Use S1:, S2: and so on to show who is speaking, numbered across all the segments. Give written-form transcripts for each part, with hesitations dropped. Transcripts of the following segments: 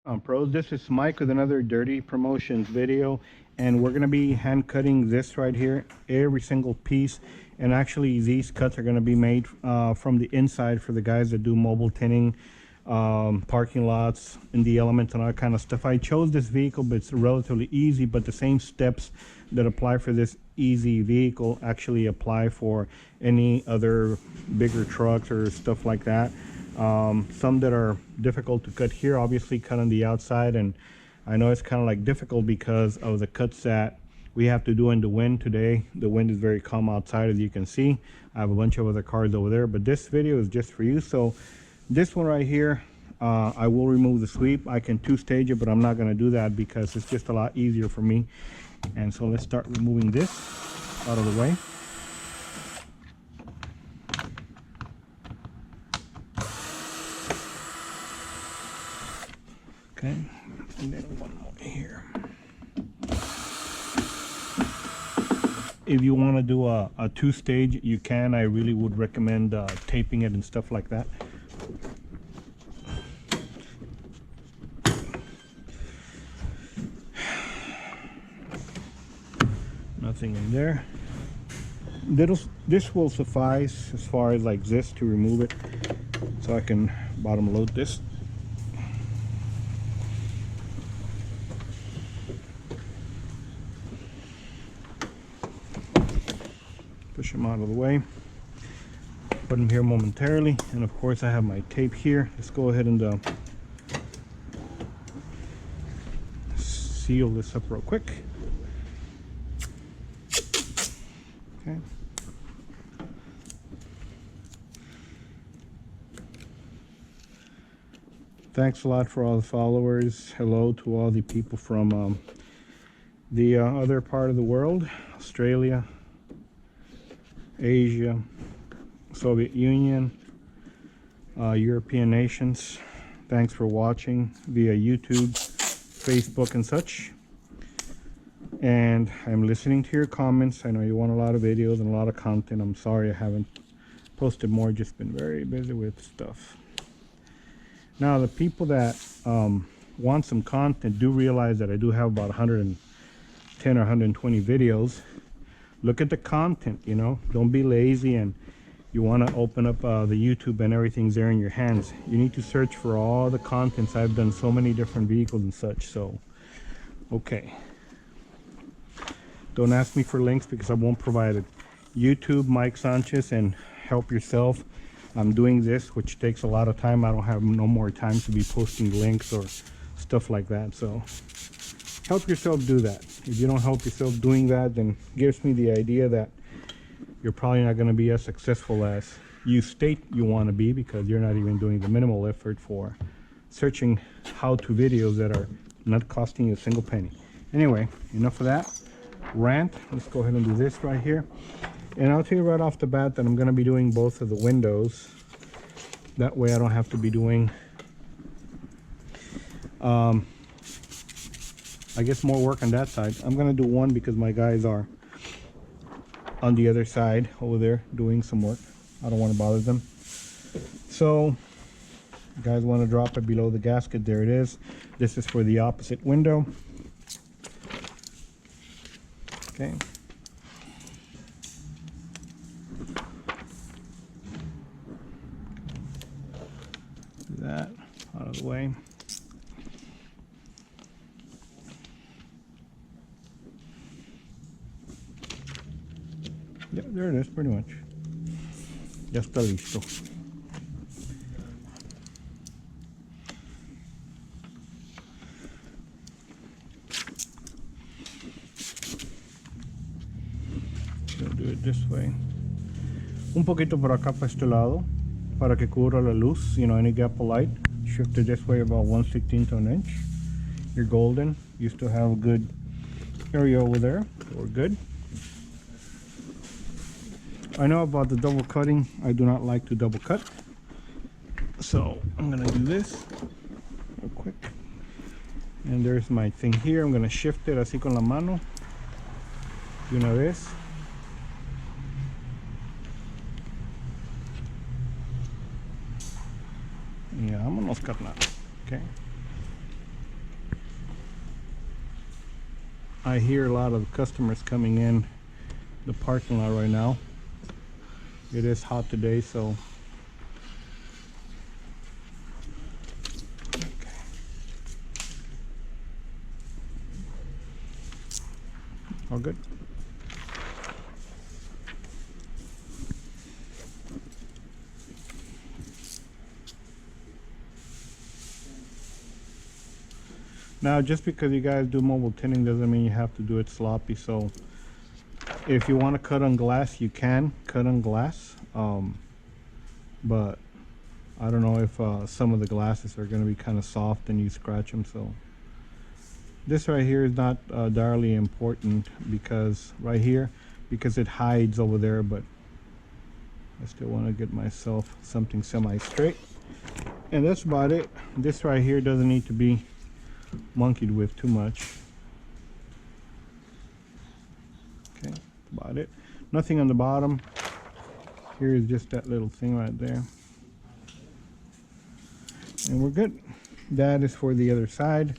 S1: Pros, this is Mike with another Dirty Promotions video, and we're going to be hand cutting this right here, every single piece. And actually these cuts are going to be made from the inside for the guys that do mobile tinting, parking lots, in the elements and all that kind of stuff. I chose this vehicle, but it's relatively easy, but the same steps that apply for this easy vehicle actually apply for any other bigger trucks or stuff like that. Some that are difficult to cut here, obviously cut on the outside, and I know it's kind of like difficult because of the cuts that we have to do in the wind today. The wind is very calm outside, as you can see. I have a bunch of other cars over there, but this video is just for you. So this one right here, I will remove the sweep. I can two-stage it, but I'm not going to do that because it's just a lot easier for me. And so let's start removing this out of the way. Okay, and then one more here. If you want to do a two-stage, you can. I really would recommend taping it and stuff like that. Nothing in there. This will suffice as far as like this to remove it, so I can bottom load this. Push them out of the way, put them here momentarily, and of course I have my tape here. Let's go ahead and seal this up real quick. Okay. Thanks a lot for all the followers. Hello to all the people from the other part of the world, Australia, Asia, Soviet Union, European nations. Thanks for watching via YouTube, Facebook and such. And I'm listening to your comments. I know you want a lot of videos and a lot of content. I'm sorry I haven't posted more, just been very busy with stuff. Now the people that want some content do realize that I do have about 110 or 120 videos. Look at the content, you know, don't be lazy and you want to open up the YouTube and everything's there in your hands. You need to search for all the contents. I've done so many different vehicles and such. So okay, don't ask me for links because I won't provide it. YouTube, Mike Sanchez, and help yourself. I'm doing this, which takes a lot of time. I don't have no more time to be posting links or stuff like that. So help yourself do that. If you don't help yourself doing that, then it gives me the idea that you're probably not going to be as successful as you state you want to be, because you're not even doing the minimal effort for searching how-to videos that are not costing you a single penny. Anyway, enough of that rant. Let's go ahead and do this right here. And I'll tell you right off the bat that I'm going to be doing both of the windows. That way I don't have to be doing I guess more work on that side. I'm gonna do one because my guys are on the other side over there doing some work. I don't want to bother them. So you guys want to drop it below the gasket, there it is. This is for the opposite window. Okay. Do that out of the way. Yeah, there it is, pretty much. Ya está listo. Gonna do it this way. Un poquito por acá para este lado, para que cubra la luz, you know, any gap of light. Shift it this way about 1/16 of an inch. You're golden. You still have a good area over there. We're good. I know about the double cutting. I do not like to double cut. So I'm gonna do this real quick. And there's my thing here. I'm gonna shift it así con la mano de una vez. Yeah, vámonos, carnal. Okay. I hear a lot of customers coming in the parking lot right now. It is hot today, so okay. All good. Now, just because you guys do mobile tinting doesn't mean you have to do it sloppy. So if you want to cut on glass, you can cut on glass, but I don't know if some of the glasses are going to be kind of soft and you scratch them. So this right here is not direly important because right here, because it hides over there, but I still want to get myself something semi-straight. And that's about it. This right here doesn't need to be monkeyed with too much. Okay, about it. Nothing on the bottom. Here is just that little thing right there. And we're good. That is for the other side.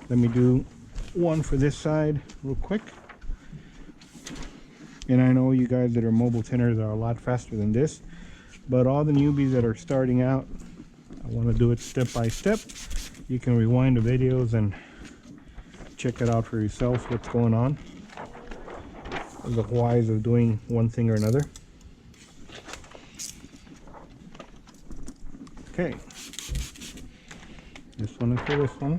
S1: Let me do one for this side real quick. And I know you guys that are mobile tinters are a lot faster than this, but all the newbies that are starting out, I want to do it step by step. You can rewind the videos and check it out for yourself what's going on, the whys of doing one thing or another. Okay, this one is for this one.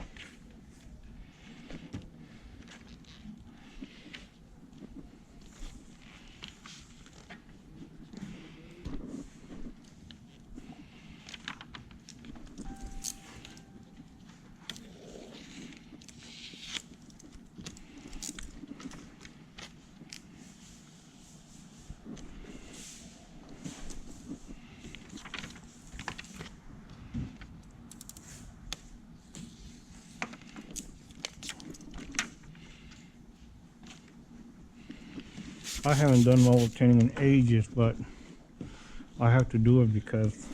S1: I haven't done mobile tinting in ages, but I have to do it because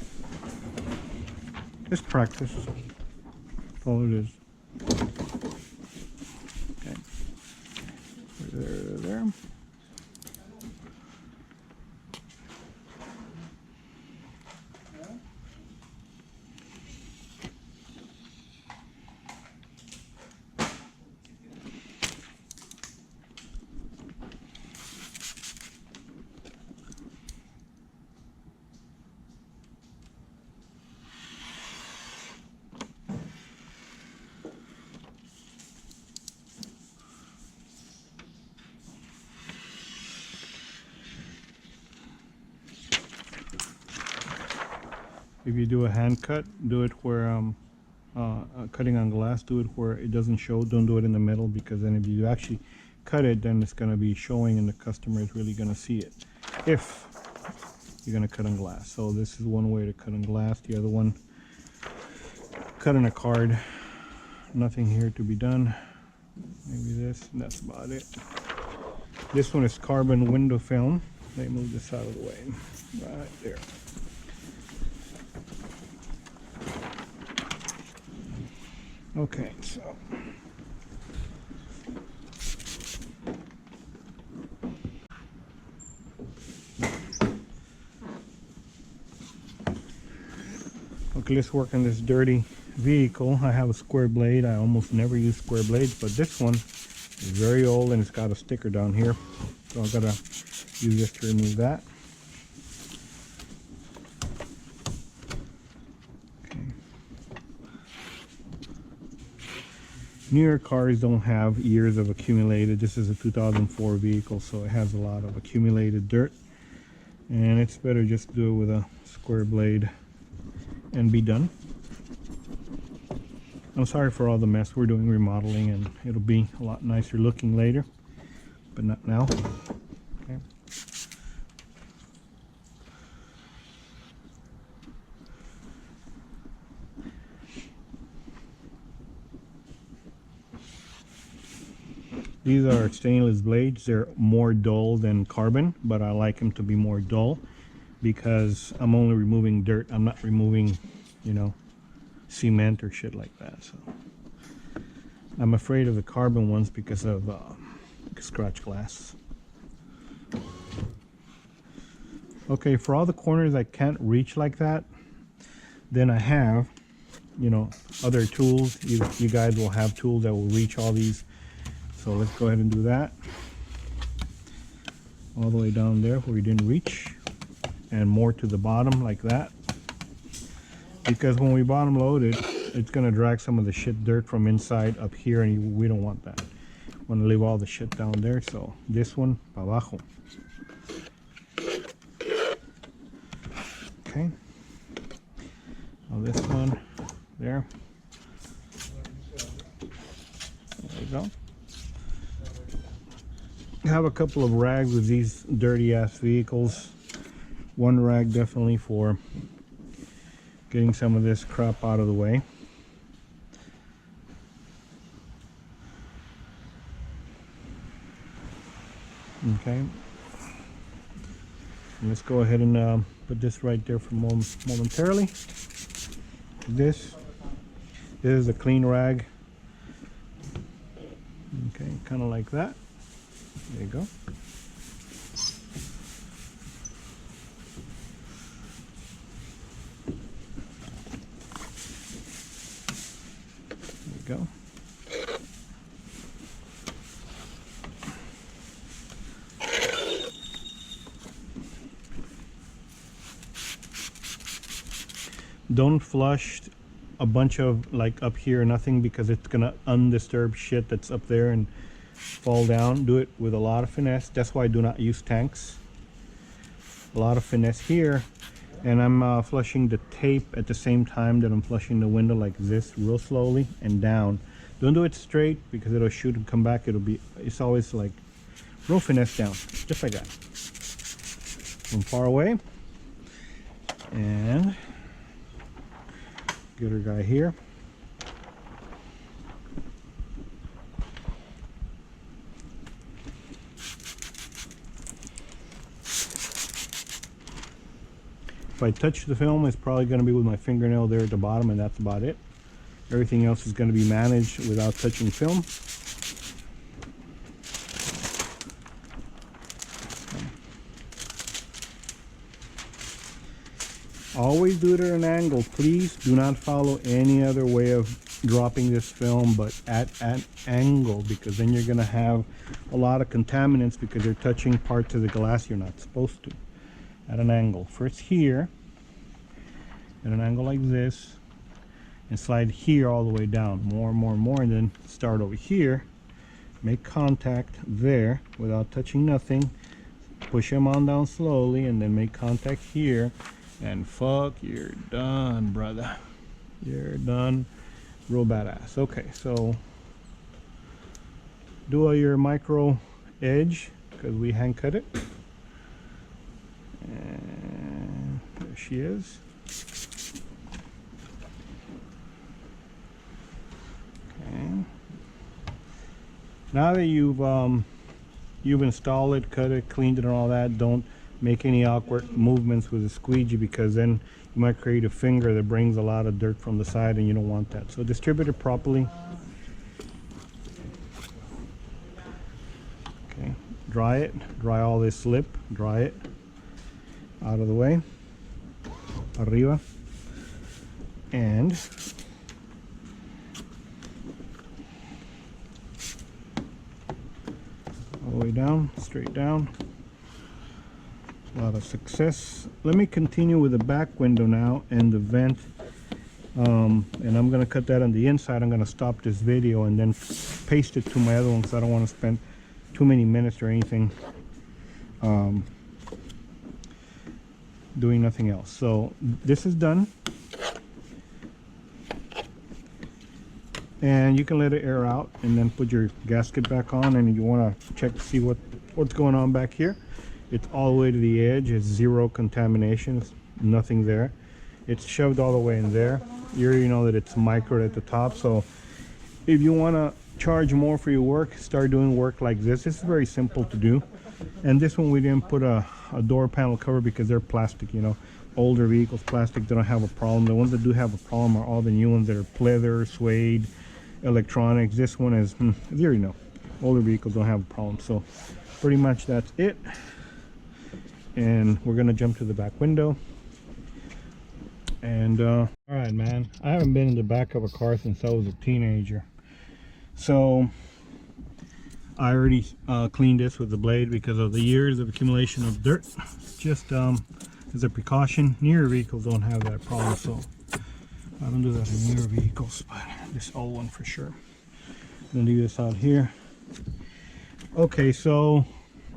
S1: it's practice. That's all it is. Okay. There. If you do a hand cut, do it where cutting on glass, do it where it doesn't show. Don't do it in the middle, because then if you actually cut it, then it's going to be showing and the customer is really going to see it if you're going to cut on glass. So this is one way to cut on glass. The other one, cut on a card. Nothing here to be done. Maybe this, and that's about it. This one is carbon window film. Let me move this out of the way. Right there. Okay, so okay, let's work on this dirty vehicle. I have a square blade. I almost never use square blades, but this one is very old and it's got a sticker down here, so I'm gonna use this to remove that. Newer cars don't have years of accumulated. This is a 2004 vehicle, so it has a lot of accumulated dirt, and it's better just do it with a square blade and be done. I'm sorry for all the mess. We're doing remodeling and it'll be a lot nicer looking later, but not now. Okay. These are stainless blades. They're more dull than carbon, but I like them to be more dull because I'm only removing dirt. I'm not removing, you know, cement or shit like that. So I'm afraid of the carbon ones because of scratch glass. Okay, for all the corners I can't reach like that, then I have, you know, other tools. You guys will have tools that will reach all these. So let's go ahead and do that. All the way down there where we didn't reach, and more to the bottom like that. Because when we bottom load it, it's gonna drag some of the shit dirt from inside up here, and we don't want that. We want to leave all the shit down there. So this one, pa abajo. Okay. Now this one, there. There you go. I have a couple of rags with these dirty ass vehicles. One rag definitely for getting some of this crap out of the way. Okay, let's go ahead and put this right there for momentarily. This is a clean rag. Okay, kind of like that. There you go. There you go. Don't flush a bunch of like up here, nothing, because it's gonna undisturbed shit that's up there and fall down. Do it with a lot of finesse. That's why I do not use tanks. A lot of finesse here, and I'm flushing the tape at the same time that I'm flushing the window, like this, real slowly and down. Don't do it straight because it'll shoot and come back. It's always like real finesse down, just like that, from far away. And get our guy here. If I touch the film, it's probably going to be with my fingernail there at the bottom, and that's about it. Everything else is going to be managed without touching film. Always do it at an angle. Please do not follow any other way of dropping this film but at an angle, because then you're going to have a lot of contaminants because you're touching parts of the glass you're not supposed to. At an angle. First here, at an angle like this, and slide here all the way down. More, and then start over here. Make contact there without touching nothing. Push them on down slowly, and then make contact here. And fuck, you're done, brother. You're done. Real badass. Okay, so do your micro edge because we hand cut it. And there she is. Okay. Now that you've installed it, cut it, cleaned it, and all that, don't make any awkward movements with a squeegee, because then you might create a finger that brings a lot of dirt from the side, and you don't want that. So distribute it properly. Okay, dry it. Dry all this slip. Dry it out of the way. Arriba. And all the way down, straight down. A lot of success. Let me continue with the back window now and the vent. And I'm going to cut that on the inside. I'm going to stop this video and then paste it to my other one because I don't want to spend too many minutes or anything doing nothing else. So this is done. And you can let it air out and then put your gasket back on, and you want to check to see what's going on back here. It's all the way to the edge. It's zero contamination. It's nothing there. It's shoved all the way in there. You already know that it's microed at the top. So if you want to charge more for your work, start doing work like this. This is very simple to do. And this one we didn't put a door panel cover because they're plastic, you know. Older vehicles, plastic, they don't have a problem. The ones that do have a problem are all the new ones that are pleather, suede, electronics. This one is, you already know, older vehicles don't have a problem. So pretty much that's it. And we're gonna jump to the back window. And all right, man, I haven't been in the back of a car since I was a teenager. So I already cleaned this with the blade because of the years of accumulation of dirt. Just as a precaution. Newer vehicles don't have that problem, so I don't do that in newer vehicles, but this old one for sure. I'm gonna do this out here. Okay, so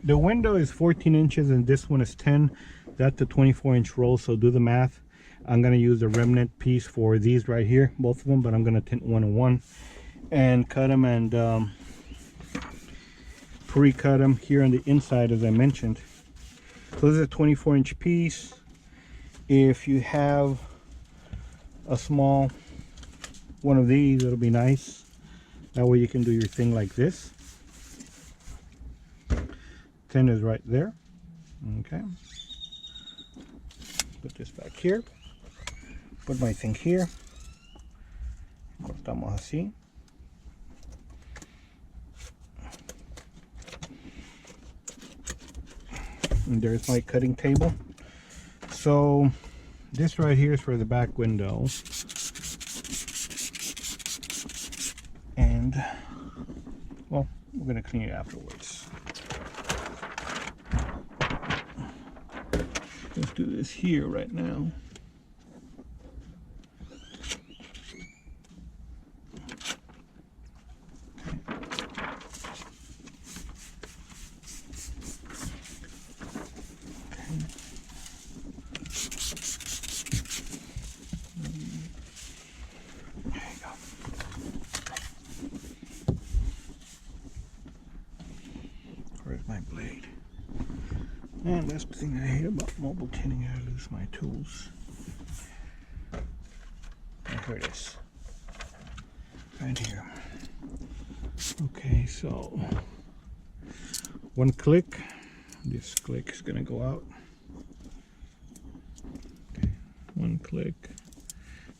S1: the window is 14 inches and this one is 10. That's a 24-inch roll, so do the math. I'm gonna use the remnant piece for these right here, both of them, but I'm gonna tint one and one and cut them and pre-cut them here on the inside, as I mentioned. So this is a 24-inch piece. If you have a small one of these, it'll be nice. That way you can do your thing like this. 10 is right there. Okay. Put this back here. Put my thing here. Cortamos así. And there's my cutting table. So this right here is for the back window, and well, we're gonna clean it afterwards. Let's do this here right now. Where's my blade? And that's the thing I hate about mobile tinting, I lose my tools. And here it is. Right here. Okay, so one click. This click is gonna go out. Okay, one click.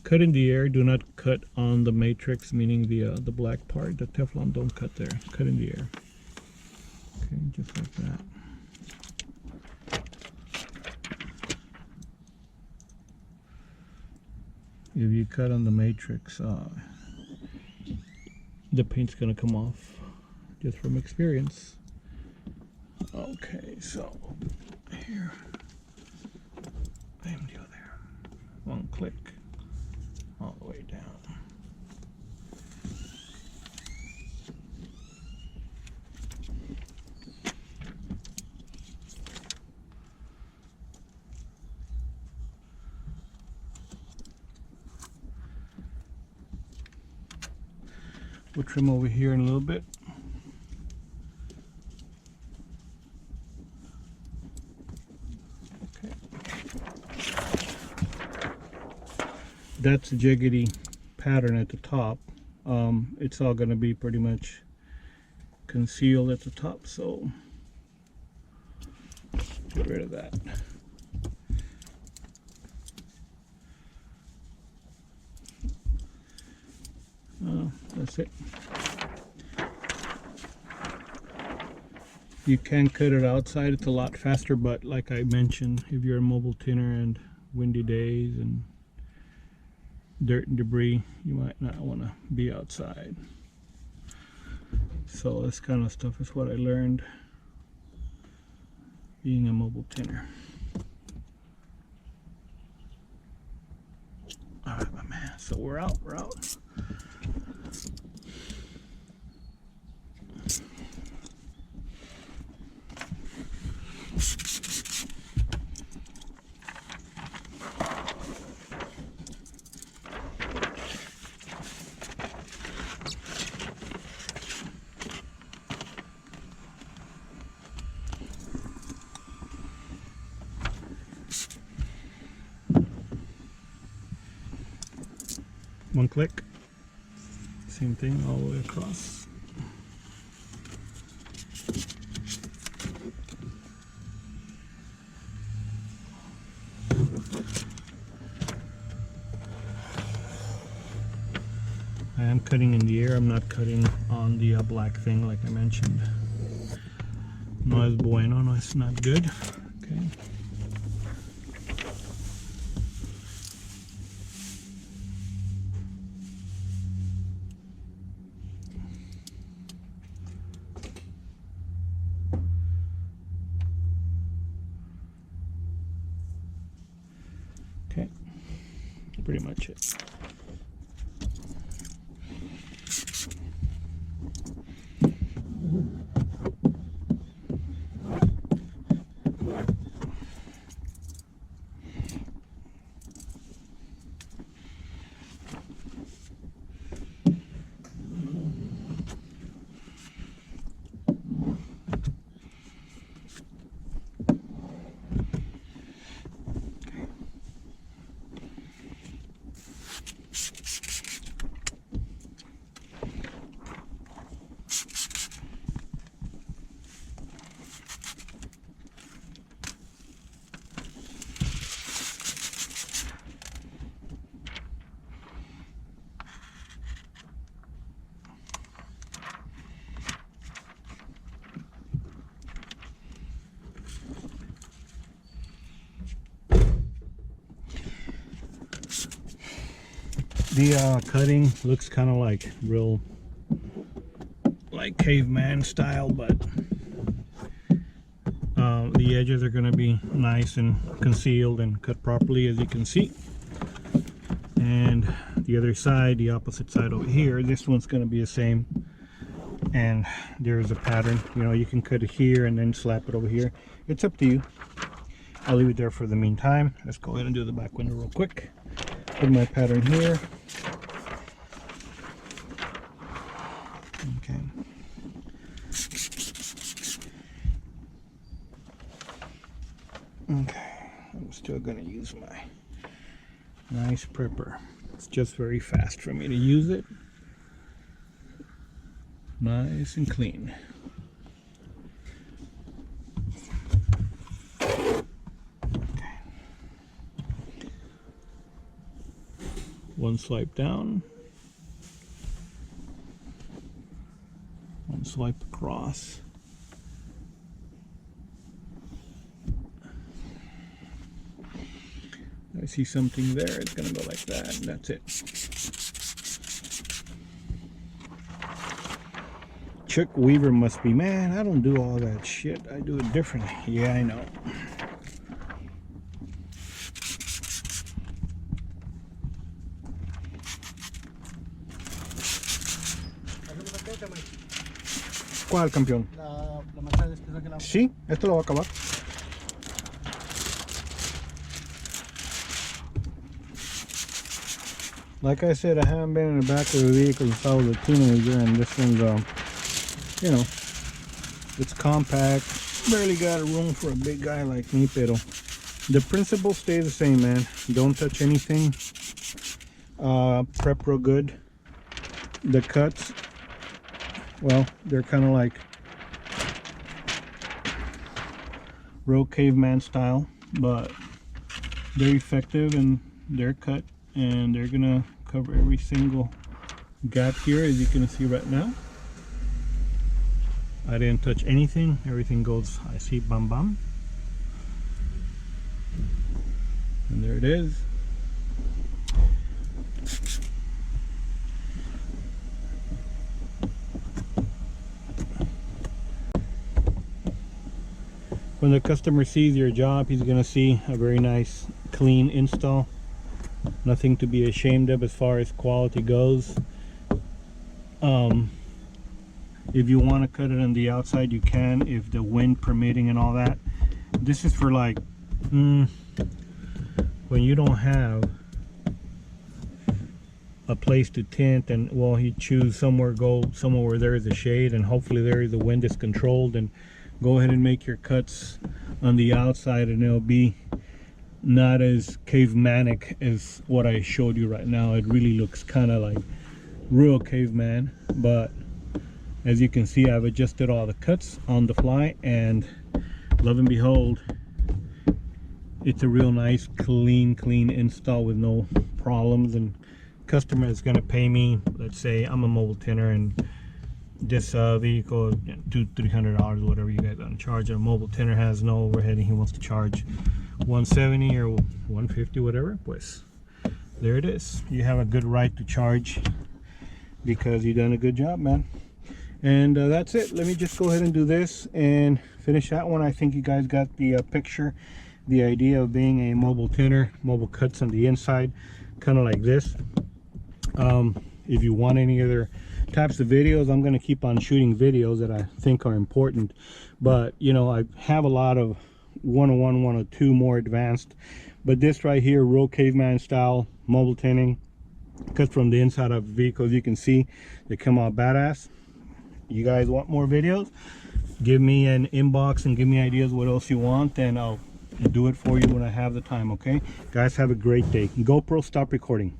S1: Cut in the air. Do not cut on the matrix, meaning the black part, the Teflon. Don't cut there. Cut in the air. Okay, just like that. If you cut on the matrix, the paint's gonna come off, just from experience. Okay, so here, bam, deal there. One click, all the way down. We'll trim over here in a little bit. Okay. That's a jiggity pattern at the top. It's all going to be pretty much concealed at the top, so get rid of that. That's it. You can cut it outside, it's a lot faster, but like I mentioned, if you're a mobile tinner and windy days and dirt and debris, you might not want to be outside. So this kind of stuff is what I learned being a mobile tinner. Alright, my man, so we're out. One click, same thing all the way across. I am cutting in the air. I'm not cutting on the black thing like I mentioned. No es bueno, no, it's not good. Okay. Okay, pretty much it. The cutting looks kind of like real, like caveman style, but the edges are going to be nice and concealed and cut properly, as you can see. And the other side, the opposite side over here, this one's going to be the same. And there's a pattern, you know, you can cut it here and then slap it over here. It's up to you. I'll leave it there for the meantime. Let's go ahead and do the back window real quick. Put my pattern here. Okay. Okay, I'm still gonna use my nice prepper. It's just very fast for me to use it. Nice and clean. Okay. One swipe down. One swipe across. I see something there, it's gonna go like that, and that's it. Chuck Weaver must be, man, I don't do all that shit, I do it differently. Yeah, I know. ¿Cuál, campeón? La manzana es que saque la... Sí, esto lo va a acabar. Like I said, I haven't been in the back of the vehicle since I was a teenager, and this one's, you know, it's compact, barely got room for a big guy like me, pero the principle stays the same, man. Don't touch anything, prep real good. The cuts, well, they're kind of like real caveman style, but they're effective and they're cut. And they're gonna cover every single gap here, as you can see right now. I didn't touch anything, everything goes, I see, bam bam. And there it is. When the customer sees your job, he's gonna see a very nice clean install. Nothing to be ashamed of as far as quality goes. If you want to cut it on the outside, you can, if the wind permitting and all that. This is for like when you don't have a place to tint, and well, you choose somewhere, go somewhere where there is a shade and hopefully there is the wind is controlled, and go ahead and make your cuts on the outside, and it'll be not as cavemanic as what I showed you right now. It really looks kind of like real caveman, but as you can see, I've adjusted all the cuts on the fly, and lo and behold, it's a real nice clean install with no problems, and customer is going to pay me, let's say I'm a mobile tinner and this vehicle, $200-300, whatever you guys are going to charge. A mobile tinner has no overhead and he wants to charge $170 or $150, whatever. Pues there it is. You have a good right to charge because you've done a good job, man. And that's it. Let me just go ahead and do this and finish that one. I think you guys got the picture, the idea of being a mobile tinner. Mobile cuts on the inside, kind of like this. If you want any other types of videos, I'm going to keep on shooting videos that I think are important. But you know, I have a lot of 101, 102 more advanced, but this right here, real caveman style mobile tinting, cuts from the inside of vehicles. You can see they come out badass. You guys want more videos? Give me an inbox and give me ideas what else you want, and I'll do it for you when I have the time. Okay guys, have a great day. GoPro, stop recording.